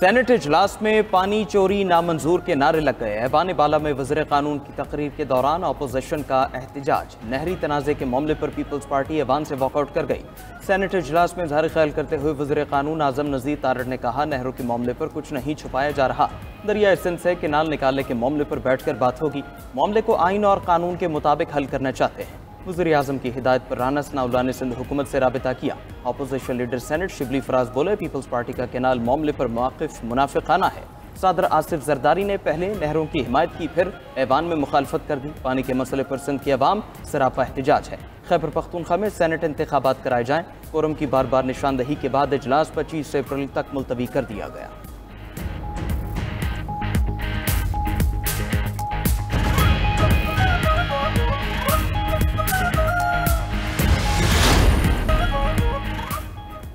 Senate इजलास में पानी चोरी नामंजूर के नारे लग गए। ऐवान बाला में वज़ीर कानून की तकरीर के दौरान अपोजिशन का एहतजाज। नहरी तनाज़े के मामले पर पीपल्स पार्टी ऐवान से वॉकआउट कर गई। सेनेट इजलास में इज़हार ख्याल करते हुए वज़ीर कानून आज़म नज़ीर तारड़ ने कहा, नहरों के मामले पर कुछ नहीं छुपाया जा रहा। दरिया सिंध से केनाल निकालने के मामले पर बैठकर बात होगी। मामले को आइन और कानून के मुताबिक हल करना चाहते हैं। वज़ीर आज़म की हिदायत पर राना सनाउल्लाह ने सिंध हुकूमत से राबिता किया। Opposition leader senate Shibli Faraz बोले, पीपल्स पार्टी का केनाल मामले पर मौक़िफ़ मुनाफिकाना है। सदर आसिफ जरदारी ने पहले नहरों की हिमायत की, फिर ऐवान में मुखालफत कर दी। पानी के मसले पर सिंध की अवाम सरापा एहतजाज है। खैबर पख्तूनख्वा में सेनेट इंतखाबात कराए जाएँ। कोरम की बार बार निशानदही के बाद इजलास 25 अप्रैल तक मुलतवी कर दिया गया।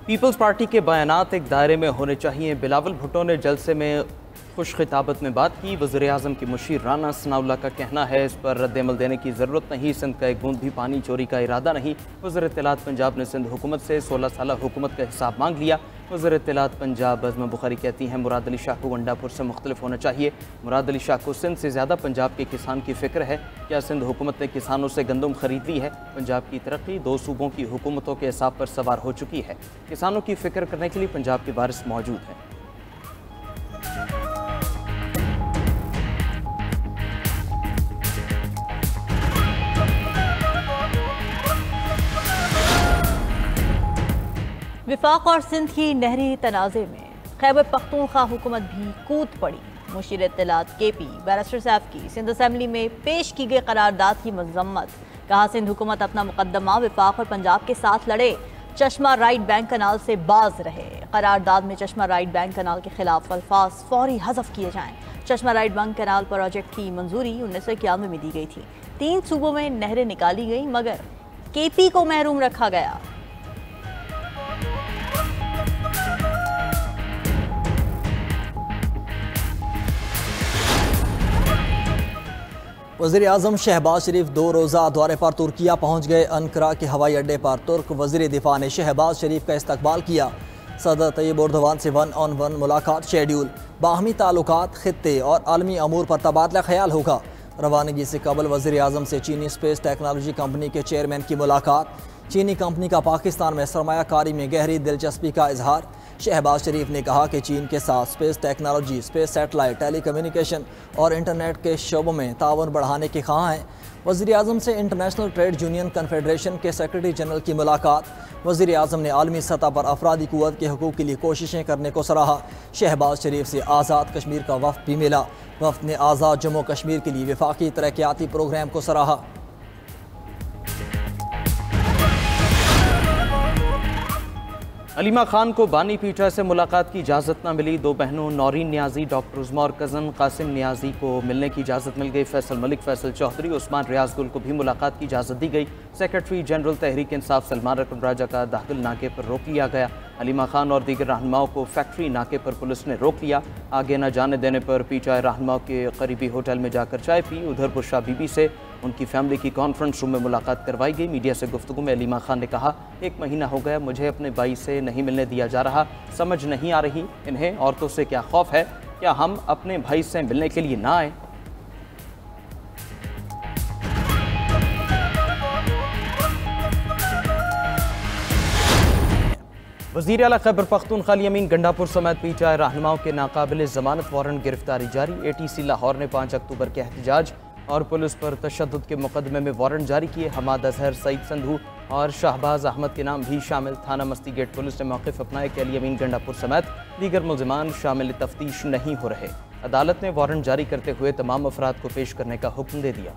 पीपल्स पार्टी के बयानात एक दायरे में होने चाहिए। बिलावल भुट्टो ने जलसे में खुश खिताबत में बात की। वज़ीर आज़म की मुशीर राना सनाउल्लाह का कहना है, इस पर रद्द-ए-अमल देने की ज़रूरत नहीं। सिंध का एक बूंद भी पानी चोरी का इरादा नहीं। वज़ीर इत्तलात पंजाब ने सिंध हुकूमत से 16 साल हुकूमत का हिसाब मांग लिया। वज़ीर इत्तलात पंजाब अज़्म बुखारी कहती हैं, मुराद अली शाह को वंडापुर से मुख्तलिफ होना चाहिए। मुराद अली शाह को सिंध से ज़्यादा पंजाब के किसान की फ़िक्र है। क्या सिंध हुकूमत ने किसानों से गंदम खरीद ली है? पंजाब की तरक्की 2 सूबों की हुकूमतों के हिसाब पर सवार हो चुकी है। किसानों की फ़िक्र करने के लिए पंजाब के वारिस मौजूद हैं। विफाक और सिंध की नहरी तनाज़े में खैबर पख्तूनख्वा हुकूमत भी कूद पड़ी। मुशीर इत्तलात KP बैरिस्टर साहब की सिंध असेंबली में पेश की गई करारदाद की मजम्मत। कहा, सिंध हुकूमत अपना मुकदमा विफाक और पंजाब के साथ लड़े, चश्मा राइट बैंक कनाल से बाज रहे। करारदाद में चश्मा राइट बैंक कनाल के खिलाफ अल्फाज फौरी हज़फ किए जाएँ। चश्मा राइट बैंक कनाल प्रोजेक्ट की मंजूरी 1991 में दी गई थी। 3 सूबों में नहरें निकाली गई, मगर KP को महरूम रखा गया। वज़ीर आज़म शहबाज शरीफ 2 रोज़ा दौरे पर तुर्किया पहुँच गए। अनकरा के हवाई अड्डे पर तुर्क वज़ीर दिफा ने शहबाज शरीफ का इस्तकबाल किया। सदर तैयब एर्दोगान से 1-on-1 मुलाकात शेड्यूल। बाहमी ताल्लुकात, खित्ते और आलमी अमूर पर तबादला ख्याल होगा। रवानगी से कबल वज़ीर आज़म से चीनी स्पेस टेक्नोलॉजी कंपनी के चेयरमैन की मुलाकात। चीनी कंपनी का पाकिस्तान में सरमायाकारी में गहरी दिलचस्पी का इजहार। शहबाज शरीफ ने कहा कि चीन के साथ space technology, space satellite, telecommunication और इंटरनेट के शोबों में ताउन बढ़ाने के ख्वाह हैं। वज़ीर आज़म से इंटरनेशनल ट्रेड यूनियन कन्फेडरेशन के सेक्रेटरी जनरल की मुलाकात। वज़ीर आज़म ने आलमी सतह पर अफरादी क़ुव्वत के हकूक़ के लिए कोशिशें करने को सराहा। शहबाज शरीफ से आज़ाद कश्मीर का वफ़द भी मिला। वफ़द ने आज़ाद जम्मू कश्मीर के लिए वफाकी तरक्याती प्रोग्राम को सराहा। अलीमा खान को बानी पीठा से मुलाकात की इजाज़त न मिली। 2 बहनों नौरीन नियाजी, डॉक्टर उज़मा और कज़न कासिम नियाजी को मिलने की इजाज़त मिल गई। फैसल मलिक, फैसल चौधरी, उस्मान रियाज गुल को भी मुलाकात की इजाज़त दी गई। सेक्रेटरी जनरल तहरीक इंसाफ सलमान रकम राजा का दाखिल नाके पर रोक लिया गया। अलीमा खान और दीगर रहनुमाओं को फैक्ट्री नाके पर पुलिस ने रोक लिया। आगे न जाने देने पर पीछा रहनुमाओं के करीबी होटल में जाकर चाय पी। उधर बुशरा बीबी से उनकी फैमिली की कॉन्फ्रेंस रूम में मुलाकात करवाई गई। मीडिया से गुफ्तगू में अलीमा खान ने कहा, 1 महीना हो गया मुझे अपने भाई से नहीं मिलने दिया जा रहा। समझ नहीं आ रही इन्हें औरतों से क्या खौफ है। क्या हम अपने भाई से मिलने के लिए ना आए? वज़ीर आला खैबर पख्तूनख्वा अमीन गंडापुर समेत पीछा रहनुमाओं के नाकाबिल ज़मानत वारंट गिरफ्तारी जारी। ATC लाहौर ने 5 अक्टूबर के एहतजाज और पुलिस पर तशद्दुद के मुकदमे में वारंट जारी किए। हमाद अजहर, सईद संधू और शाहबाज अहमद के नाम भी शामिल। थाना मस्ती गेट पुलिस ने मौक़िफ़ अपनाया कि अली अमीन गंडापुर समेत दीगर मुल्ज़िमान शामिल तफ्तीश नहीं हो रहे। अदालत ने वारंट जारी करते हुए तमाम अफराद को पेश करने का हुक्म दे दिया।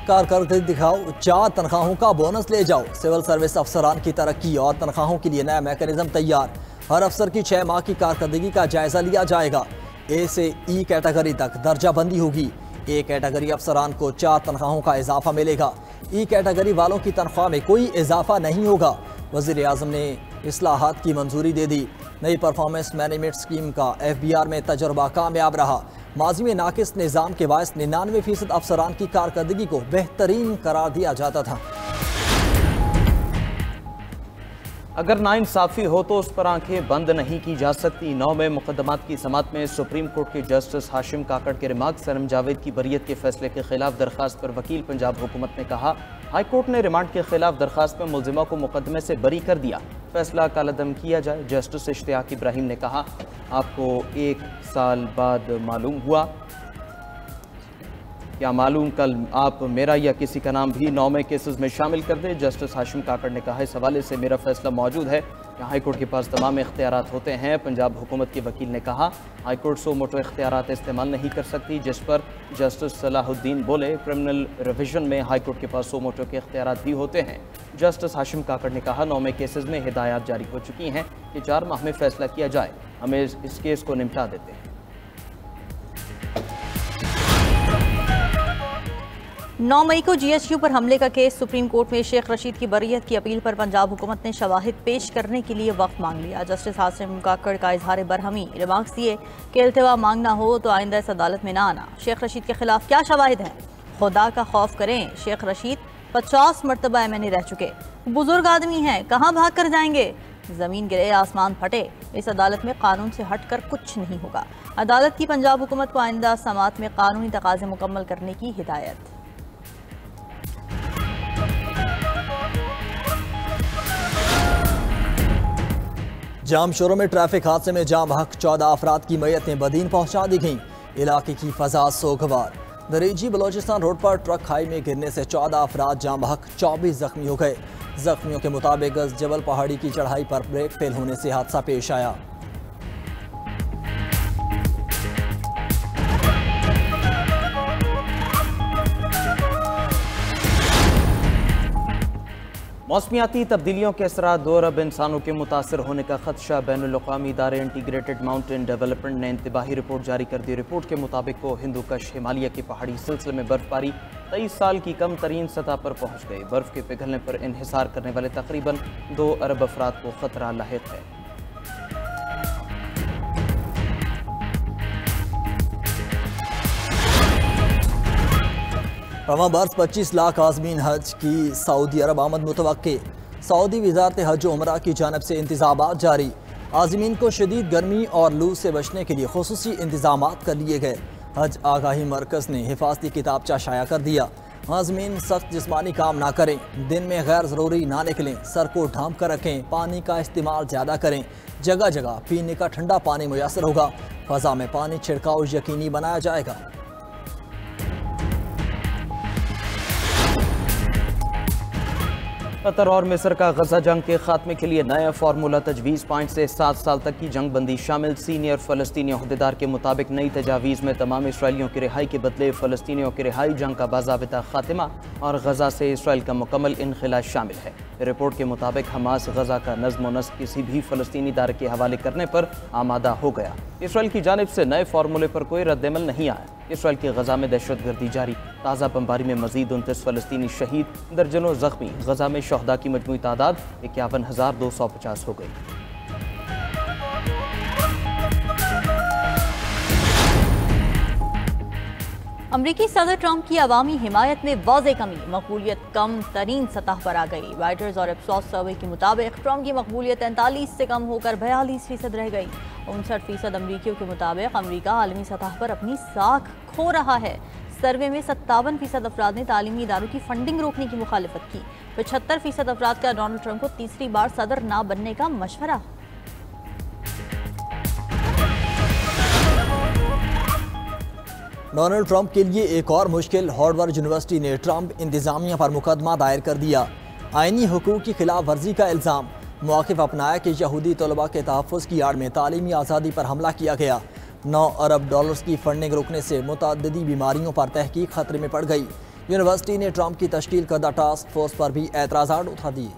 कारकर्दगी दिखाओ, 4 तनख्वाहों का बोनस ले जाओ। सिविल सर्विस अफसरान की तरक्की और तनख्वाहों के लिए नया मैकेनिज्म तैयार। हर अफसर की 6 माह की कारकर्दगी का जायजा लिया जाएगा। A से E कैटेगरी तक दर्जा बंदी होगी। A कैटेगरी अफसरान को 4 तनख्वाहों का इजाफा मिलेगा। E कैटेगरी वालों की तनख्वाह में कोई इजाफा नहीं होगा। वज़ीर आज़म ने इस्लाहात की मंजूरी दे दी। नई परफॉर्मेंस मैनेजमेंट स्कीम का FBR में तजर्बा कामयाब रहा। माजी में नाकिस निज़ाम के बायस 99% अफसरान की कारकर्दगी को बेहतरीन करार दिया जाता था। अगर नाइंसाफ़ी हो तो उस पर आंखें बंद नहीं की जा सकती। 9 में मुकदमात की समात में सुप्रीम कोर्ट के जस्टिस हाशिम काकड़ के रिमार्क। सनम जावेद की बरियत के फैसले के खिलाफ दरख्वास्त पर वकील पंजाब हुकूमत ने कहा, हाई कोर्ट ने रिमांड के खिलाफ दरख्वास्त में मुलजिमा को मुकदमे से बरी कर दिया, फैसला कालअदम किया जाए। जस्टिस इश्तियाक इब्राहिम ने कहा, आपको 1 साल बाद मालूम हुआ, क्या मालूम कल आप मेरा या किसी का नाम भी 9 में केसेस में शामिल कर दे। जस्टिस हाशिम काकड़ ने कहा, इस हवाले से मेरा फैसला मौजूद है कि हाई कोर्ट के पास तमाम इख्तियारात होते हैं। पंजाब हुकूमत के वकील ने कहा, हाई कोर्ट सो मोटो इख्तियारात इस्तेमाल नहीं कर सकती, जिस पर जस्टिस सलाहुद्दीन बोले, क्रिमिनल रिविजन में हाई कोर्ट के पास सो मोटो के इख्तियारात भी होते हैं। जस्टिस हाशिम काकड़ ने कहा, 9 में केसेस में हिदायत जारी हो चुकी हैं कि 4 माह में फैसला किया जाए, हमें इस केस को निपटा देते हैं। 9 मई को GSU पर हमले का केस सुप्रीम कोर्ट में शेख रशीद की बरियत की अपील पर पंजाब हुकूमत ने शवाहिद पेश करने के लिए वक्त मांग लिया। जस्टिस हाशिम काकड़ का इजहार बरहमी, रिमार्क्स दिए कि इल्तिवा मांगना हो तो आइंदा इस अदालत में ना आना। शेख रशीद के खिलाफ क्या शवाहिद हैं? खुदा का खौफ करें, शेख रशीद 50 मरतबा MNA रह चुके, बुजुर्ग आदमी हैं, कहाँ भाग कर जाएंगे? जमीन गिरे आसमान फटे, इस अदालत में कानून से हटकर कुछ नहीं होगा। अदालत की पंजाब हुकूमत को आइंदा समात में कानूनी तकाजे मुकम्मल करने की हिदायत। जाम शोरों में ट्रैफिक हादसे में जाम हक 14 अफराद की मैयतें बदीन पहुंचा दी गईं। इलाके की फजा सोगवार। दरीजी बलोचिस्तान रोड पर ट्रक खाई में गिरने से 14 अफराद जाम हक 24 जख्मी हो गए। जख्मियों के मुताबिक जबल पहाड़ी की चढ़ाई पर ब्रेक फेल होने से हादसा पेश आया। मौसमियाती तब्दीलियों के असरात 2 अरब इंसानों के मुतासर होने का खदशा। बैनुल-अक़वामी इदारे इंटीग्रेटेड माउंटेन डेवलपमेंट ने इंतबाही रिपोर्ट जारी कर दी। रिपोर्ट के मुताबिक को हिंदुकश हिमालय के पहाड़ी सिलसिले में बर्फबारी 23 साल की कम तरीन सतह पर पहुँच गई। बर्फ के पिघलने पर इन्हिसार करने वाले तकरीबन 2 अरब अफराद को खतरा लाहिक है। रवां बर्स 25 लाख आज़मीन हज की सऊदी अरब आमद मुतवक्के। सऊदी वज़ारत हज व उमरा की जानब से इंतज़ामात जारी। आज़मीन को शदीद गर्मी और लू से बचने के लिए खुसूसी इंतज़ामात कर लिए गए। हज आगाही मरकज़ ने हिफाजती किताबचा शाया कर दिया। आज़मीन सख्त जिस्मानी काम ना करें, दिन में गैर ज़रूरी ना निकलें, सर को ढांप कर रखें, पानी का इस्तेमाल ज़्यादा करें, जगह जगह पीने का ठंडा पानी मुयस्सर होगा। फ़ज़ा में पानी छिड़काव यकीनी बनाया जाएगा। कतर और मिस्र का गजा जंग के खात्मे के लिए नया फार्मूला तजवीज़। 5 से 7 साल तक की जंग बंदी शामिल। सीनियर फ़लस्तीनी अहदेदार के मुताबिक नई तजावीज़ में तमाम इसराइलियों की रिहाई के बदले फ़लस्तीनियों की रिहाई, जंग का बाज़ाबिता खात्मा और गजा से इसराइल का मुकम्मल इनखिला शामिल है। रिपोर्ट के मुताबिक हमास गजा का नज़्म व नस्क किसी भी फ़लस्तीनी इदारे के हवाले करने पर आमादा हो गया। इसराइल की जानिब से नए फार्मूले पर कोई रद्दअमल नहीं आया। इसराइल की गजा में दहशतगर्दी जारी। ताज़ा बमबारी में मजीद 29 फ़लस्तीनी शहीद, दर्जनों ज़ख्मी। गजा में शहदा की मजमूई तादाद 51,250 हो गई। अमरीकी सदर ट्रंप की अवामी हिमायत में वाज़ेह कमी, मकबूलियत कम तरीन सतह पर आ गई। राइटर्स और एप्सॉस सर्वे के मुताबिक ट्रंप की मकबूलियत 43 से कम होकर 42% रह गई। 59% अमरीकियों के मुताबिक अमरीका आलमी सतह पर अपनी साख खो रहा है। सर्वे में 57% अफराद ने तालीमी इदारों की फंडिंग रोकने की मुखालिफत की। 75% अफराद का डोनाल्ड ट्रंप को तीसरी बार सदर ना बनने का मशवरा। डोनाल्ड ट्रंप के लिए एक और मुश्किल। हार्वर्ड यूनिवर्सिटी ने ट्रंप इंतजामिया पर मुकदमा दायर कर दिया। आईनी हुकूक की खिलाफ वर्जी का इल्ज़ाम। मौक़िफ़ अपनाया कि यहूदी तलबा के तहफ़्फ़ुज़ की आड़ में तालीमी आज़ादी पर हमला किया गया। 9 अरब डॉलर्स की फंडिंग रुकने से मुतअद्दिदी बीमारियों पर तहकीक खतरे में पड़ गई। यूनिवर्सिटी ने ट्रंप की तश्कील करदा टास्क फोर्स पर भी एतराज़ात उठा दिए।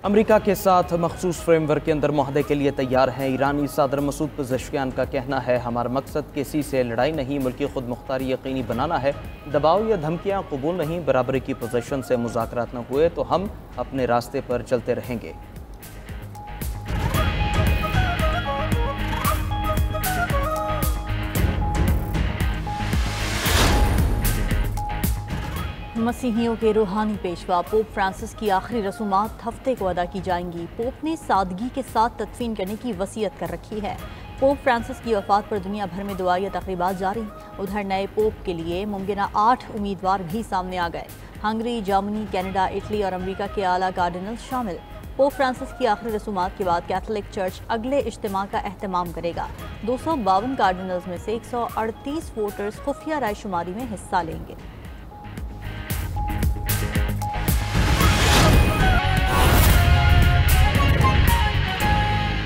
अमरीका के साथ मखसूस फ्रेमवर्क के अंदर मुआहदे के लिए तैयार हैं। ईरानी सदर मसूद पज़ेश्कियान का कहना है, हमारा मकसद किसी से लड़ाई नहीं, मुल्की खुद मुख्तारी यकीनी बनाना है। दबाव या धमकियाँ कबूल नहीं। बराबरी की पोजीशन से मुज़ाकरात न हुए तो हम अपने रास्ते पर चलते रहेंगे। मसीहियों के रूहानी पेशवा पोप फ्रांसिस की आखिरी रसूमात हफ्ते को अदा की जाएंगी। पोप ने सादगी के साथ तदफीन करने की वसीयत कर रखी है। पोप फ्रांसिस की वफात पर दुनिया भर में दुआई तकरीबात जारी। उधर नए पोप के लिए मुमकिन 8 उम्मीदवार भी सामने आ गए। हंगरी, जर्मनी, कनाडा, इटली और अमेरिका के आला कार्डिनल्स शामिल। पोप फ्रांसिस की आखिरी रसूमात के बाद कैथोलिक चर्च अगले इज्तिमा का एहतमाम करेगा। 252 कार्डिनल्स में से 138 वोटर्स खुफिया राय शुमारी में हिस्सा लेंगे।